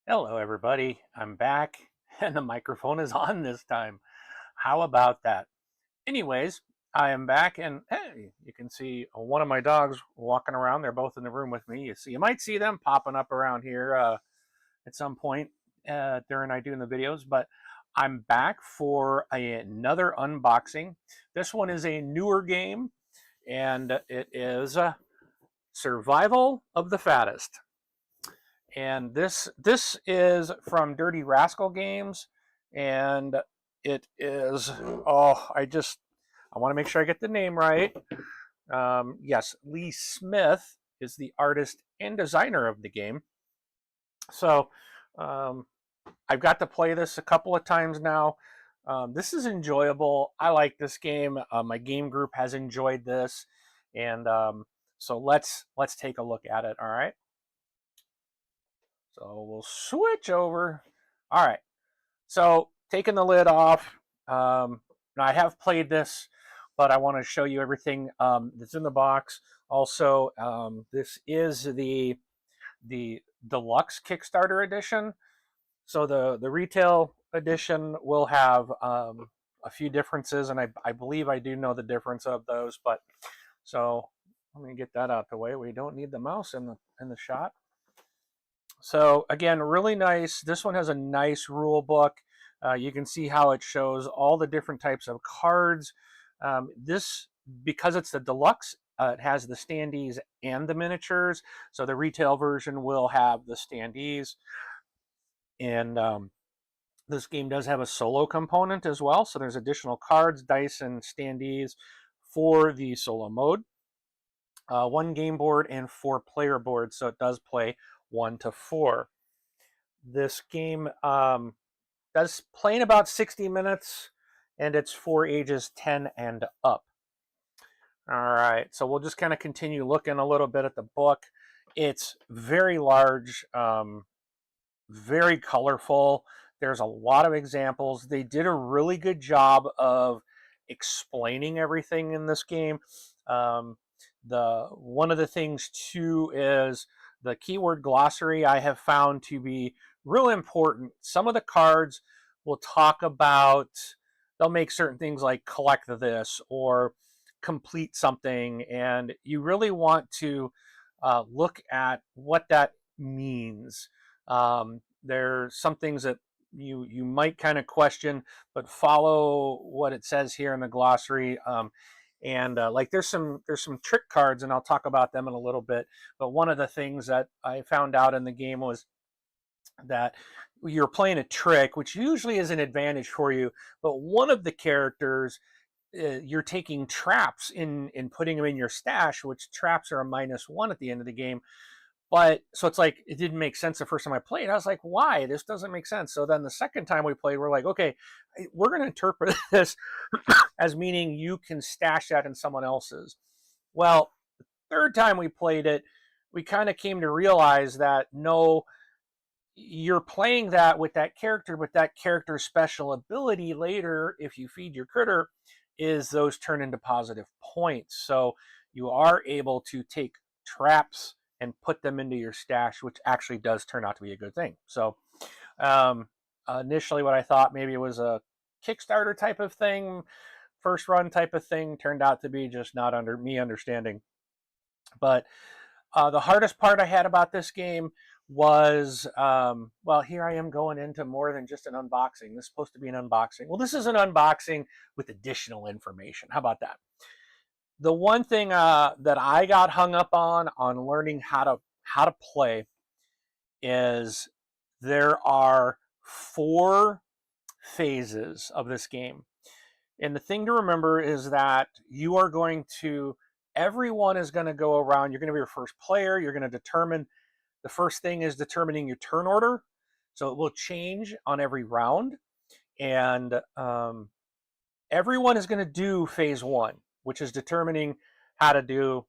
Hello, everybody. I'm back, and the microphone is on this time. How about that? Anyways, I am back, and hey, you can see one of my dogs walking around. They're both in the room with me. You might see them popping up around here at some point during I doing the videos. But I'm back for another unboxing. This one is a newer game, and it is Survival of the Fattest. And this is from Dirty Rascal Games, and it is I want to make sure I get the name right. Yes, Lee Smith is the artist and designer of the game. So um, I've got to play this a couple of times now. This is enjoyable. I like this game. My game group has enjoyed this, and so let's take a look at it. All right. So we'll switch over. All right. So taking the lid off. Now I have played this, but I want to show you everything that's in the box. Also, this is the Deluxe Kickstarter edition. So the retail edition will have a few differences, and I believe I do know the difference of those. But so let me get that out the way. We don't need the mouse in the shot. So again, really nice. This one has a nice rule book. You can see how it shows all the different types of cards. This, because it's the deluxe, it has the standees and the miniatures. So the retail version will have the standees. And this game does have a solo component as well. So there's additional cards, dice, and standees for the solo mode. One game board and 4 player boards. So it does play 1 to 4. This game does play in about 60 minutes, and it's for ages 10 and up. All right, so we'll just kind of continue looking a little bit at the book. It's very large, very colorful. There's a lot of examples. They did a really good job of explaining everything in this game. One of the things too is the keyword glossary I have found to be real important. Some of the cards will talk about, they'll make certain things like collect this or complete something, and you really want to look at what that means. There's some things that you might kind of question, but follow what it says here in the glossary. And like there's some trick cards, and I'll talk about them in a little bit. But one of the things that I found out in the game was that you're playing a trick, which usually is an advantage for you. But one of the characters, you're taking traps in putting them in your stash, which traps are a -1 at the end of the game. But so it's like it didn't make sense the first time I played. I was like, why? This doesn't make sense. So then the second time we played, we're like, okay, we're going to interpret this as meaning you can stash that in someone else's. Well, the third time we played it, we kind of came to realize that no, you're playing that with that character, but that character's special ability later, if you feed your critter, is those turn into positive points. So you are able to take traps and put them into your stash, which actually does turn out to be a good thing. So initially what I thought maybe it was a Kickstarter type of thing, first run type of thing, turned out to be just not under me understanding. But the hardest part I had about this game was, well, here I am going into more than just an unboxing. This is supposed to be an unboxing. Well, this is an unboxing with additional information. How about that? The one thing that I got hung up on learning how to play is there are 4 phases of this game. And the thing to remember is that you are going to, everyone is going to go around. You're going to be your first player. You're going to determine, the first thing is determining your turn order. So it will change on every round. And everyone is going to do phase 1, which is determining how to do,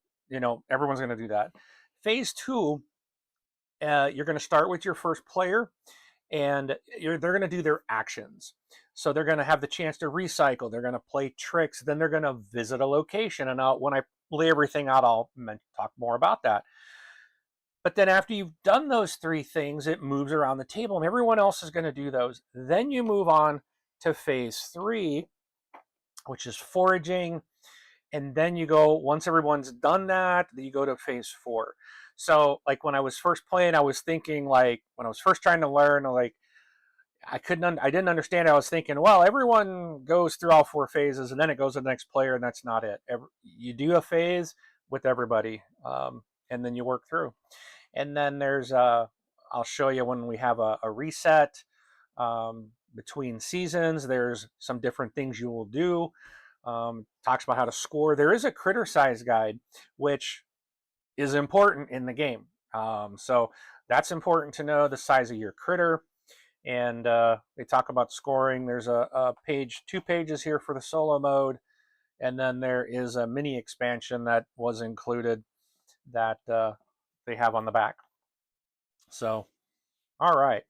everyone's going to do that. Phase 2, you're going to start with your first player, and they're going to do their actions. So they're going to have the chance to recycle. They're going to play tricks. Then they're going to visit a location. And when I lay everything out, I'll talk more about that. But then after you've done those 3 things, it moves around the table and everyone else is going to do those. Then you move on to phase 3, which is foraging. And then you go, once everyone's done that, you go to phase 4. So like when I was first playing, I was thinking, like when I was first trying to learn, like I didn't understand. I was thinking, well, everyone goes through all 4 phases and then it goes to the next player and that's not it. You do a phase with everybody, and then you work through. And then there's I'll show you when we have a reset between seasons. There's some different things you will do. Talks about how to score. There is a critter size guide, which is important in the game. So that's important to know, the size of your critter. And they talk about scoring. There's a page, 2 pages here for the solo mode. And then there is a mini expansion that was included that they have on the back. So, all right.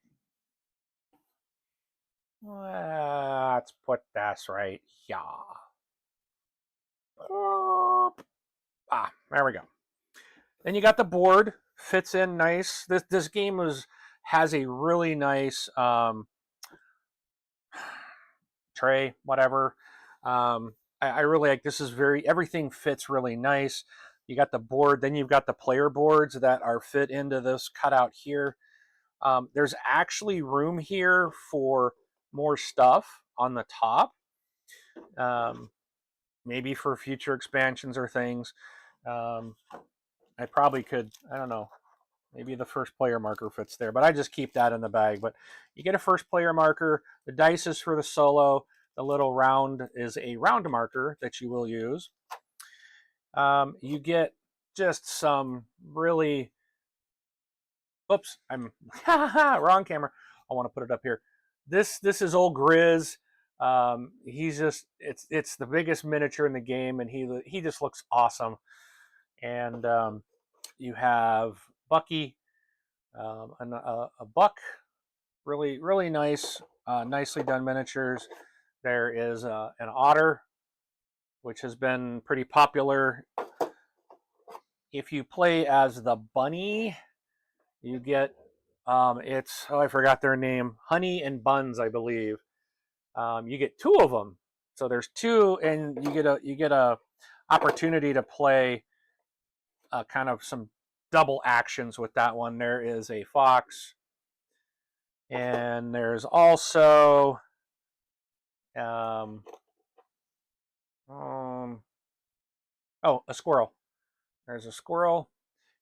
Let's put this right here. There we go. Then you got the board, fits in nice. This game has a really nice tray, whatever. I really like this. Is everything fits really nice. You got the board, then you've got the player boards that are fit into this cutout here. There's actually room here for more stuff on the top. Maybe for future expansions or things. I probably could, I don't know, maybe the first player marker fits there, but I just keep that in the bag. But you get a first player marker. The dice is for the solo. The little round is a round marker that you will use. You get just some really, oops, I'm wrong camera. I want to put it up here. This is old Grizz. He's just, it's the biggest miniature in the game, and he just looks awesome. And you have Bucky, a buck, really nice, nicely done miniatures. There is an otter, which has been pretty popular. If you play as the bunny, you get I forgot their name, Honey and Buns, I believe. You get 2 of them, so there's 2, and you get a opportunity to play kind of some double actions with that one. There is a fox, and there's also a squirrel. There's a squirrel,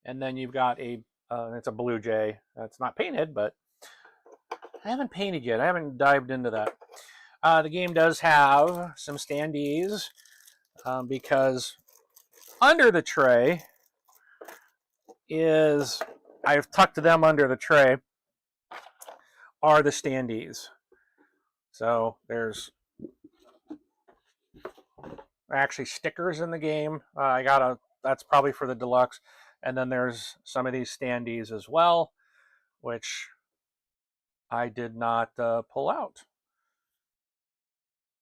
and then you've got it's a blue jay. That's not painted, but I haven't painted yet. I haven't dived into that. The game does have some standees because under the tray I've tucked them under the tray, are the standees. So there's actually stickers in the game. That's probably for the deluxe. And then there's some of these standees as well, which I did not pull out.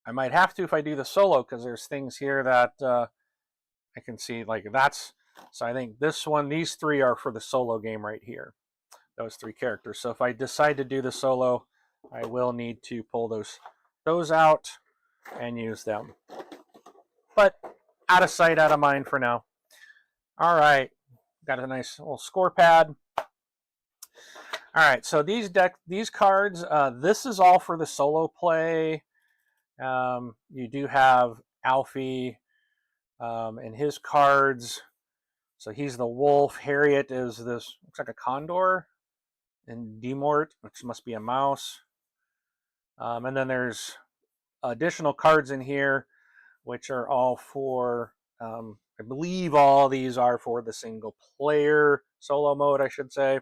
I might have to if I do the solo, because there's things here that I can see, like that's, so I think these 3 are for the solo game right here, those 3 characters. So if I decide to do the solo, I will need to pull those out and use them. But out of sight, out of mind for now. All right, got a nice little score pad. All right, so these cards, this is all for the solo play. You do have Alfie and his cards. So he's the wolf. Harriet is this, looks like a condor. And Demort, which must be a mouse. And then there's additional cards in here, which are all for, I believe all these are for the single player solo mode, I should say.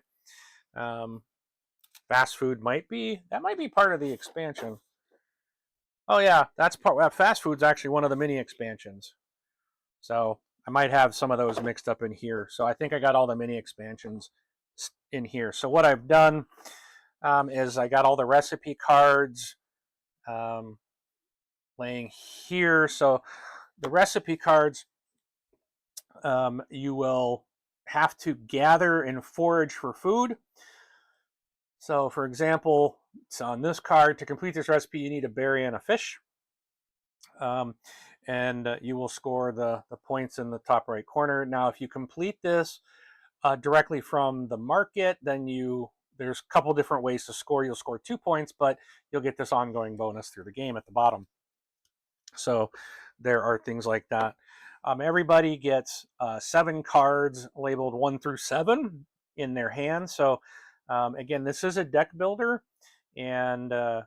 Fast food might be part of the expansion. Oh yeah, fast food's actually one of the mini expansions. So I might have some of those mixed up in here. So I think I got all the mini expansions in here. So what I've done is I got all the recipe cards laying here. So the recipe cards, you will have to gather and forage for food. So for example, it's on this card, to complete this recipe, you need a berry and a fish. And you will score the points in the top right corner. Now, if you complete this directly from the market, then there's a couple different ways to score. You'll score 2 points, but you'll get this ongoing bonus through the game at the bottom. So there are things like that. Everybody gets 7 cards labeled 1 through 7 in their hand. So again, this is a deck builder, and the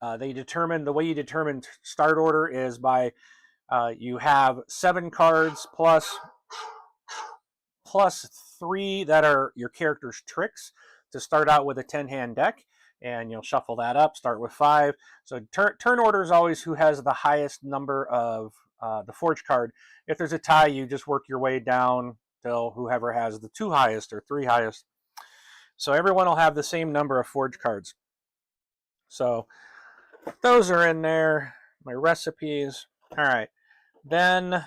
way you determine start order is by you have 7 cards plus 3 that are your character's tricks to start out with a 10-hand deck, and you'll shuffle that up, start with 5. So turn order is always who has the highest number of the forge card. If there's a tie, you just work your way down till whoever has the 2 highest or 3 highest. So everyone will have the same number of forge cards. So those are in there, my recipes. All right, then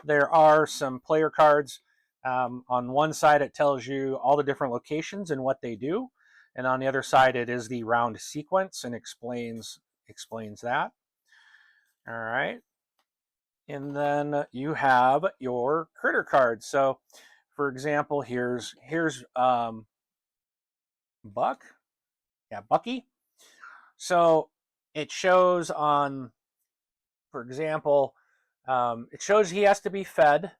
there are some player cards. On one side, it tells you all the different locations and what they do. And on the other side, it is the round sequence and explains that. All right. And then you have your critter cards. So, for example, here's Buck. Yeah, Bucky. So it shows on, for example, it shows he has to be fed.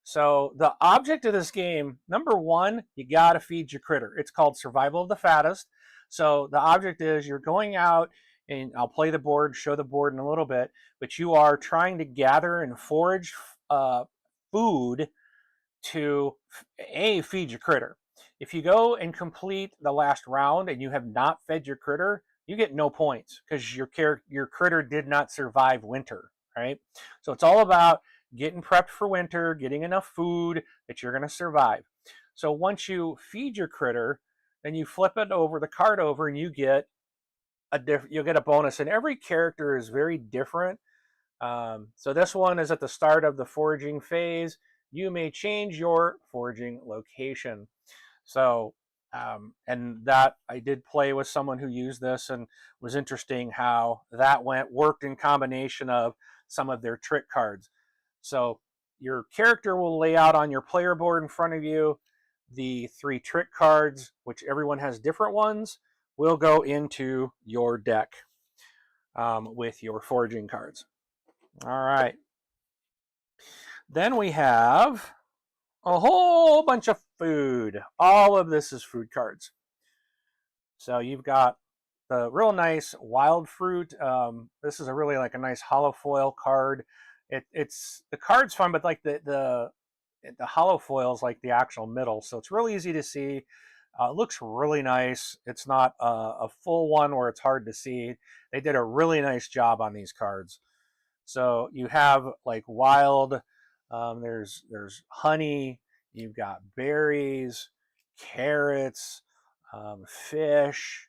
So the object of this game, number 1, you got to feed your critter. It's called Survival of the Fattest. So the object is you're going out, and I'll play the board, show the board in a little bit, but you are trying to gather and forage food to feed your critter. If you go and complete the last round and you have not fed your critter, you get no points because your critter did not survive winter, right? So it's all about getting prepped for winter, getting enough food that you're going to survive. So once you feed your critter, then you flip it over, the card over, and you'll get a bonus. And every character is very different. So this one is at the start of the foraging phase. You may change your foraging location. So, and that I did play with someone who used this, and was interesting how that worked in combination of some of their trick cards. So your character will lay out on your player board in front of you the 3 trick cards, which everyone has different ones, will go into your deck with your foraging cards. All right. Then we have a whole bunch of food. All of this is food cards. So you've got the real nice wild fruit. This is a really like a nice hollow foil card. It's the card's fun, but like the hollow foil is like the actual middle, so it's really easy to see. It looks really nice. It's not a full one where it's hard to see. They did a really nice job on these cards. So you have like wild. There's honey. You've got berries, carrots, fish,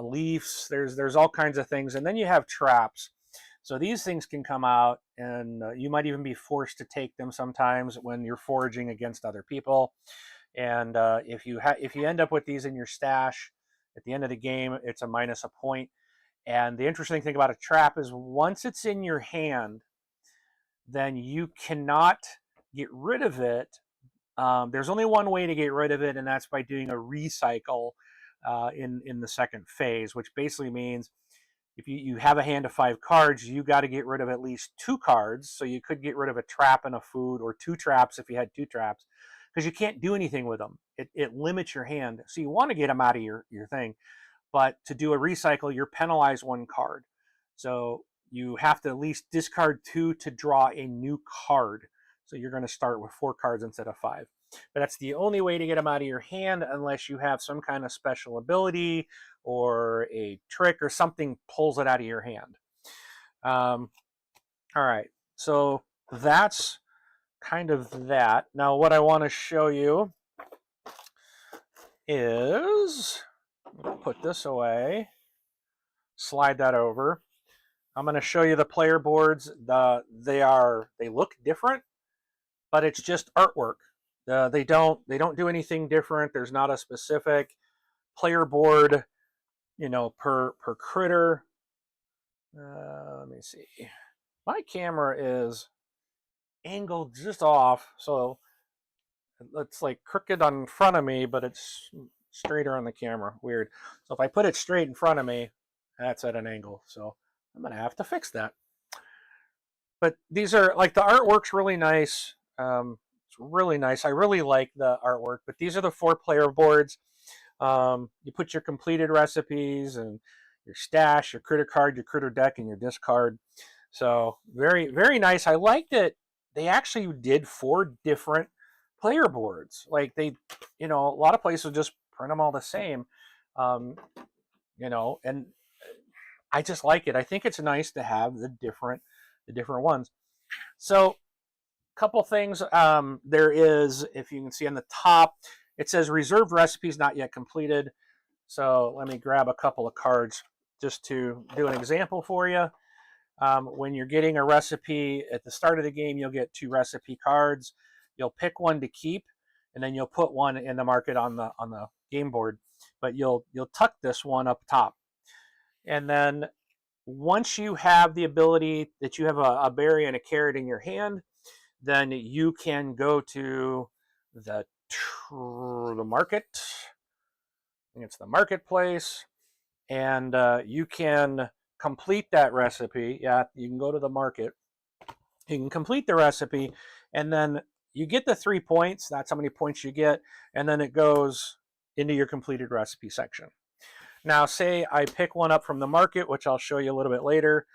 leaves. There's all kinds of things, and then you have traps. So these things can come out, and you might even be forced to take them sometimes when you're foraging against other people. And if you end up with these in your stash at the end of the game, it's a minus a point. And the interesting thing about a trap is once it's in your hand, then you cannot get rid of it. There's only one way to get rid of it, and that's by doing a recycle in the second phase, which basically means if you have a hand of 5 cards, you got to get rid of at least 2 cards. So you could get rid of a trap and a food, or 2 traps if you had 2 traps, because you can't do anything with them. It limits your hand. So you want to get them out of your thing. But to do a recycle, you're penalized 1 card. So you have to at least discard 2 to draw a new card. So you're going to start with 4 cards instead of 5. But that's the only way to get them out of your hand, unless you have some kind of special ability or a trick or something pulls it out of your hand. All right, so that's kind of that. Now what I want to show you is, put this away, slide that over. I'm going to show you the player boards. They look different, but it's just artwork. They don't do anything different. There's not a specific player board, per critter. Let me see. My camera is angled just off, so it's like crooked on front of me, but it's straighter on the camera. Weird. So if I put it straight in front of me, that's at an angle. So I'm gonna have to fix that. But these are like, the artwork's really nice. It's really nice. I really like the artwork. But these are the 4-player boards. You put your completed recipes and your stash, your critter card, your critter deck, and your discard. So very, very nice. I liked it. They actually did 4 different player boards. Like they, a lot of places just print them all the same. And I just like it. I think it's nice to have the different ones. So a couple things. There is, if you can see on the top, it says reserved recipes not yet completed. So let me grab a couple of cards just to do an example for you. When you're getting a recipe at the start of the game, you'll get 2 recipe cards. You'll pick one to keep, and then you'll put one in the market on the game board. But you'll tuck this one up top. And then once you have the ability that you have a berry and a carrot in your hand, then you can go to the market. I think it's the marketplace, and you can complete that recipe. Yeah, you can go to the market. You can complete the recipe, and then you get the 3 points. That's how many points you get, and then it goes into your completed recipe section. Now, say I pick one up from the market, which I'll show you a little bit later,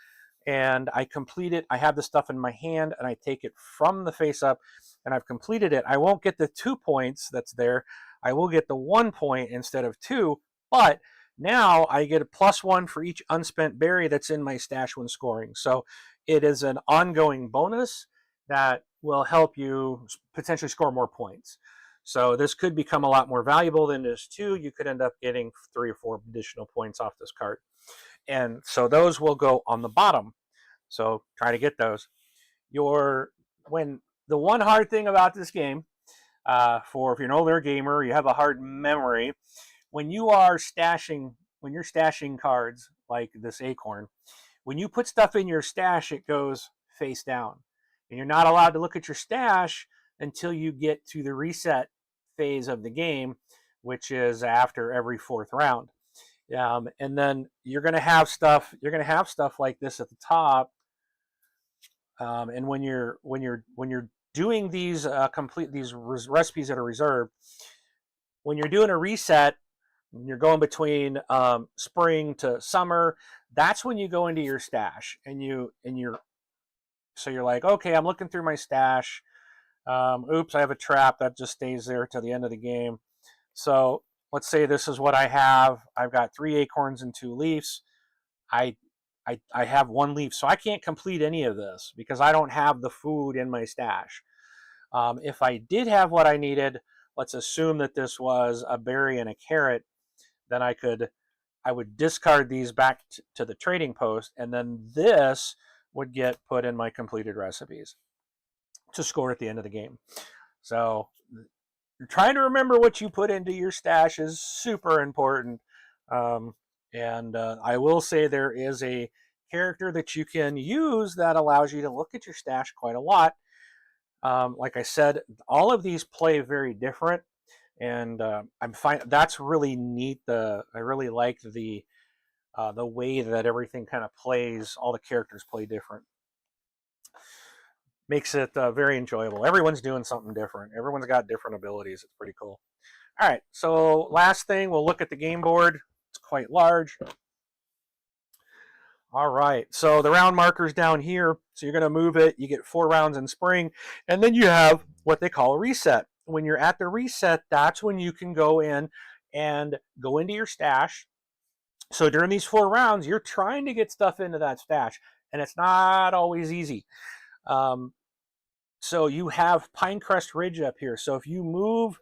and I complete it. I have the stuff in my hand, and I take it from the face up, and I've completed it. I won't get the 2 points that's there. I will get the 1 point instead of 2, but now I get a +1 for each unspent berry that's in my stash when scoring. So it is an ongoing bonus that will help you potentially score more points. So this could become a lot more valuable than this too. You could end up getting 3 or 4 additional points off this card. And so those will go on the bottom. So try to get those. The one hard thing about this game, for if you're an older gamer, you have a hard memory. When you're stashing cards like this acorn, when you put stuff in your stash, it goes face down. And you're not allowed to look at your stash until you get to the reset phase of the game, which is after every 4th round. And then you're going to have stuff like this at the top. And when you're doing these recipes that are reserved, when you're doing a reset, you're going between spring to summer, that's when you go into your stash, so you're like, okay, I'm looking through my stash. Oops, I have a trap that just stays there till the end of the game. So let's say this is what I have. I've got 3 acorns and 2 leaves. I have 1 leaf, so I can't complete any of this because I don't have the food in my stash. If I did have what I needed, let's assume that this was a berry and a carrot, then I would discard these back to the trading post, and then this would get put in my completed recipes to score at the end of the game. So trying to remember what you put into your stash is super important. And I will say there is a character that you can use that allows you to look at your stash quite a lot. Like I said, all of these play very different, and I'm fine. That's really neat. I really like the way that everything kind of plays. All the characters play different. Makes it very enjoyable. Everyone's doing something different. Everyone's got different abilities. It's pretty cool. All right, so last thing, we'll look at the game board. It's quite large. All right, so the round marker's down here. So you're going to move it. You get 4 rounds in spring, and then you have what they call a reset. When you're at the reset, that's when you can go in and go into your stash. So during these 4 rounds, you're trying to get stuff into that stash, and it's not always easy. So you have Pinecrest Ridge up here. So if you move,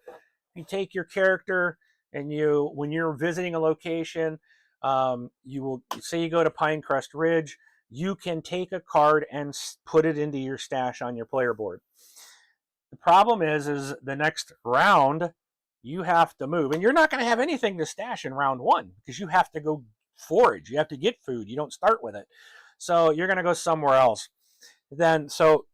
you take your character, and when you're visiting a location, you will say you go to Pinecrest Ridge, you can take a card and put it into your stash on your player board. The problem is the next round you have to move, and you're not going to have anything to stash in round one because you have to go forage. You have to get food. You don't start with it, so you're going to go somewhere else. Then, so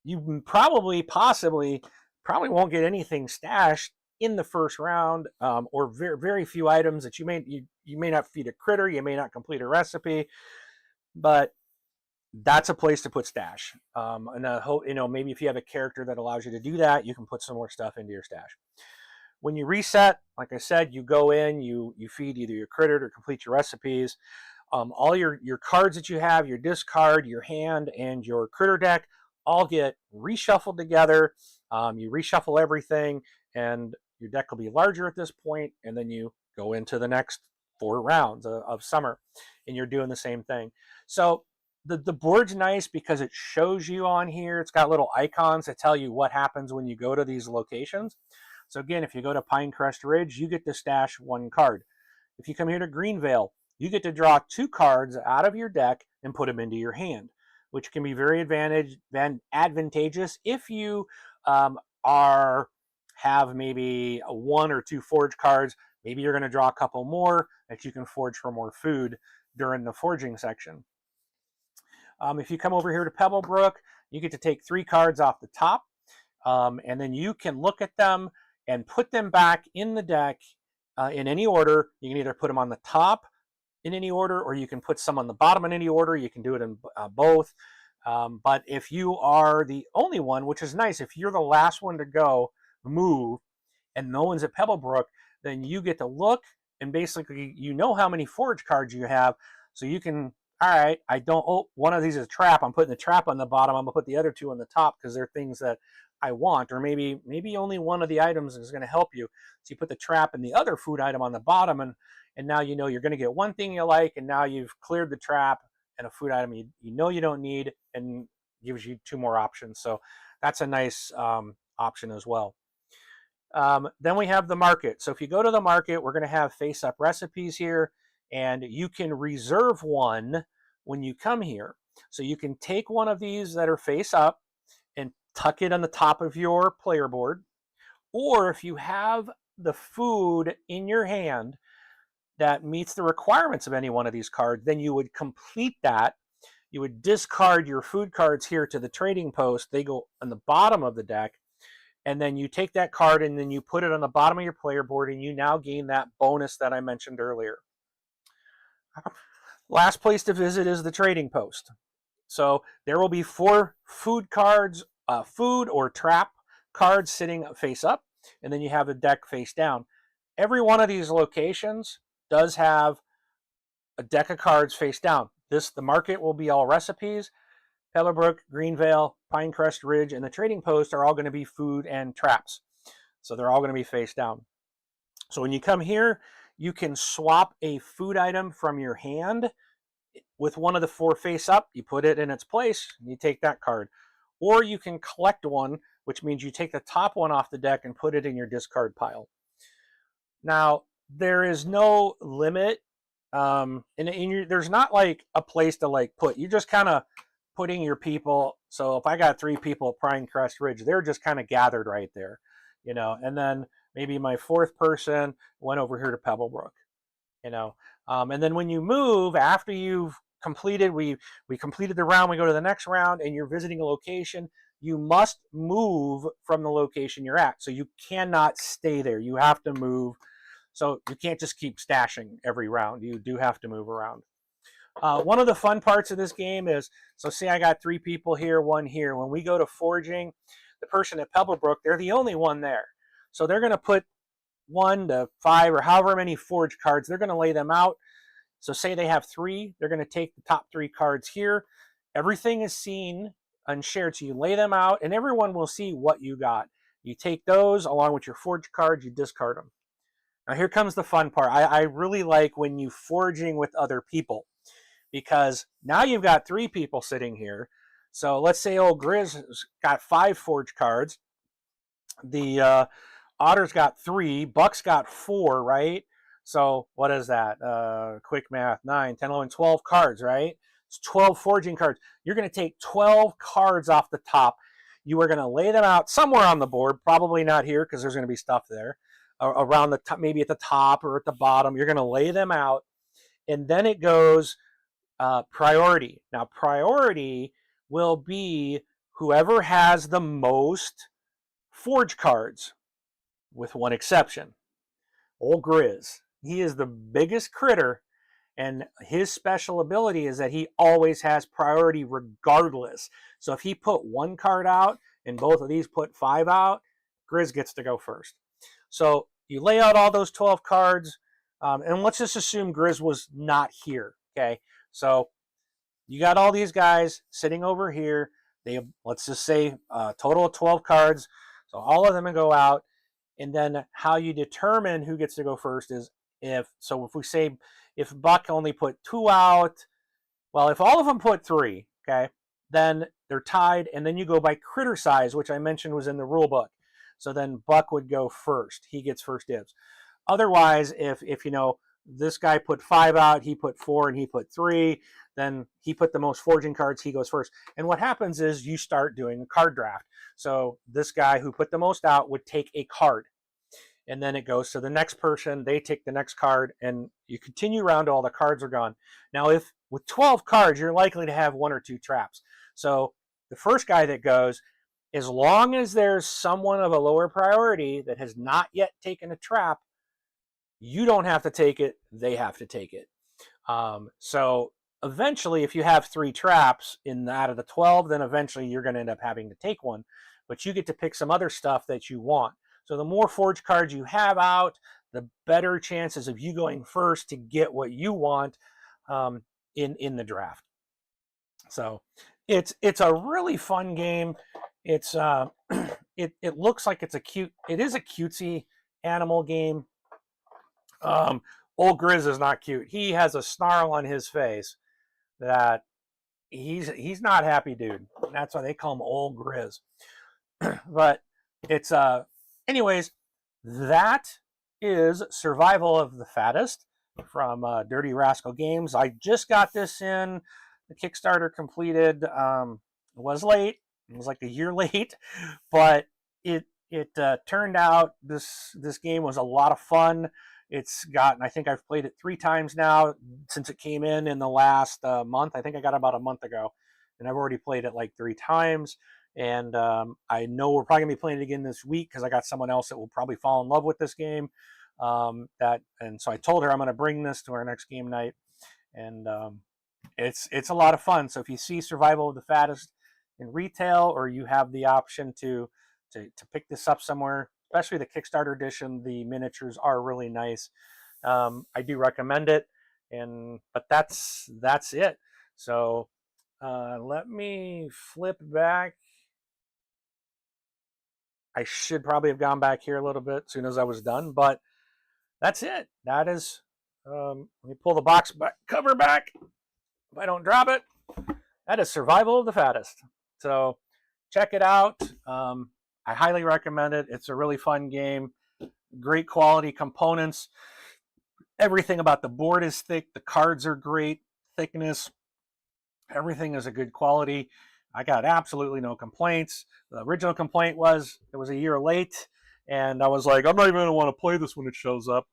you possibly won't get anything stashed in the first round, or very few items that you may not feed a critter, you may not complete a recipe, but that's a place to put stash. And maybe if you have a character that allows you to do that, you can put some more stuff into your stash. When you reset, like I said, you go in, you feed either your critter or complete your recipes. All your cards that you have, your discard, your hand, and your critter deck all get reshuffled together. You reshuffle everything, and your deck will be larger at this point, and then you go into the next 4 rounds of summer, and you're doing the same thing. So the board's nice because it shows you on here. It's got little icons that tell you what happens when you go to these locations. So again, if you go to Pinecrest Ridge, you get to stash 1 card. If you come here to Greenvale, you get to draw 2 cards out of your deck and put them into your hand, which can be very advantageous if you have maybe 1 or 2 forge cards. Maybe you're going to draw a couple more that you can forge for more food during the forging section. If you come over here to Pebblebrook, you get to take 3 cards off the top, and then you can look at them and put them back in the deck in any order. You can either put them on the top in any order, or you can put some on the bottom in any order. You can do it in both. But if you are the only one, which is nice, if you're the last one to go move and no one's at Pebblebrook, then you get to look, and basically you know how many forge cards you have, so you can, all right, one of these is a trap. I'm putting the trap on the bottom. I'm going to put the other 2 on the top because they're things that I want, or maybe only one of the items is going to help you. So you put the trap and the other food item on the bottom, and now you know you're going to get one thing you like, and now you've cleared the trap and a food item you know you don't need, and gives you 2 more options. So that's a nice option as well. Then we have the market. So if you go to the market, we're going to have face-up recipes here, and you can reserve one when you come here. So you can take one of these that are face up and tuck it on the top of your player board. Or if you have the food in your hand that meets the requirements of any one of these cards, then you would complete that. You would discard your food cards here to the trading post. They go on the bottom of the deck. And then you take that card and then you put it on the bottom of your player board, and you now gain that bonus that I mentioned earlier. Last place to visit is the trading post. So there will be 4 food cards, food or trap cards sitting face up, and then you have the deck face down. Every one of these locations does have a deck of cards face down. The market will be all recipes. Pebblebrook, Greenvale, Pinecrest Ridge, and the trading post are all going to be food and traps. So they're all going to be face down. So when you come here, you can swap a food item from your hand with one of the 4 face up. You put it in its place, and you take that card. Or you can collect one, which means you take the top one off the deck and put it in your discard pile. Now, there is no limit. There's not like a place to put. You're just kind of putting your people. So if I got 3 people at Pinecrest Ridge, they're just kind of gathered right there, and then maybe my 4th person went over here to Pebblebrook, and then when you move, after you've completed, we completed the round, we go to the next round, and you're visiting a location, you must move from the location you're at. So you cannot stay there. You have to move. So you can't just keep stashing every round. You do have to move around. One of the fun parts of this game is, so say I got 3 people here, 1 here. When we go to forging, the person at Pebblebrook, they're the only one there. So they're going to put 1 to 5 or however many forge cards, they're going to lay them out. So say they have 3, they're going to take the top 3 cards here. Everything is seen and shared, so you lay them out, and everyone will see what you got. You take those along with your forge cards, you discard them. Now here comes the fun part. I really like when you forging with other people, because now you've got 3 people sitting here. So let's say old Grizz got 5 forge cards. The Otter's got 3. Buck's got 4, right? So what is that? Quick math, 9, 10, 11, 12 cards, right? It's 12 forging cards. You're going to take 12 cards off the top. You are going to lay them out somewhere on the board, probably not here because there's going to be stuff there, around the top, maybe at the top or at the bottom. You're going to lay them out, and then it goes priority. Now, priority will be whoever has the most forge cards, with one exception. Old Grizz. He is the biggest critter, and his special ability is that he always has priority regardless. So if he put one card out and both of these put 5 out, Grizz gets to go first. So you lay out all those 12 cards, and let's just assume Grizz was not here, okay? So you got all these guys sitting over here. They have, let's just say, a total of 12 cards. So all of them go out. And then how you determine who gets to go first is if we say if Buck only put 2 out, well, if all of them put 3, okay, then they're tied, and then you go by critter size, which I mentioned was in the rule book. So then Buck would go first. He gets first dibs. Otherwise, if this guy put 5 out, he put 4, and he put 3, then he put the most forging cards, he goes first. And what happens is you start doing a card draft. So this guy who put the most out would take a card. And then it goes to the next person, they take the next card, and you continue around till all the cards are gone. Now, if with 12 cards, you're likely to have 1 or 2 traps. So the first guy that goes, as long as there's someone of a lower priority that has not yet taken a trap, you don't have to take it, they have to take it. So eventually, if you have 3 traps out of the 12, then eventually you're going to end up having to take one. But you get to pick some other stuff that you want. So the more forge cards you have out, the better chances of you going first to get what you want in the draft. So it's a really fun game. It's it looks like it is a cutesy animal game. Old Grizz is not cute. He has a snarl on his face that he's not happy, dude. That's why they call him Old Grizz. But it's anyways, that is Survival of the Fattest from Dirty Rascal Games. I just got this in. The Kickstarter completed. It was late. It was like a year late, but it turned out this game was a lot of fun. It's gotten, I think I've played it 3 times now since it came in the last month. I think I got it about a month ago, and I've already played it like 3 times. And I know we're probably going to be playing it again this week because I got someone else that will probably fall in love with this game. And so I told her I'm going to bring this to our next game night. And it's a lot of fun. So if you see Survival of the Fattest in retail, or you have the option to pick this up somewhere, especially the Kickstarter edition, the miniatures are really nice. I do recommend it. But that's it. So let me flip back. I should probably have gone back here a little bit as soon as I was done, but that's it. That is, let me pull the box cover back if I don't drop it. That is Survival of the Fattest. So check it out. I highly recommend it. It's a really fun game. Great quality components. Everything about the board is thick. The cards are great. Thickness. Everything is a good quality. I got absolutely no complaints. The original complaint was it was a year late, and I was like, I'm not even going to want to play this when it shows up.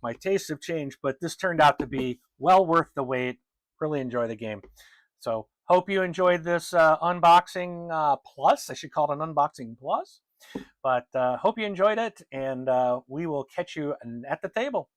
My tastes have changed, but this turned out to be well worth the wait. Really enjoy the game. So hope you enjoyed this unboxing plus. I should call it an unboxing plus. But hope you enjoyed it, and we will catch you at the table.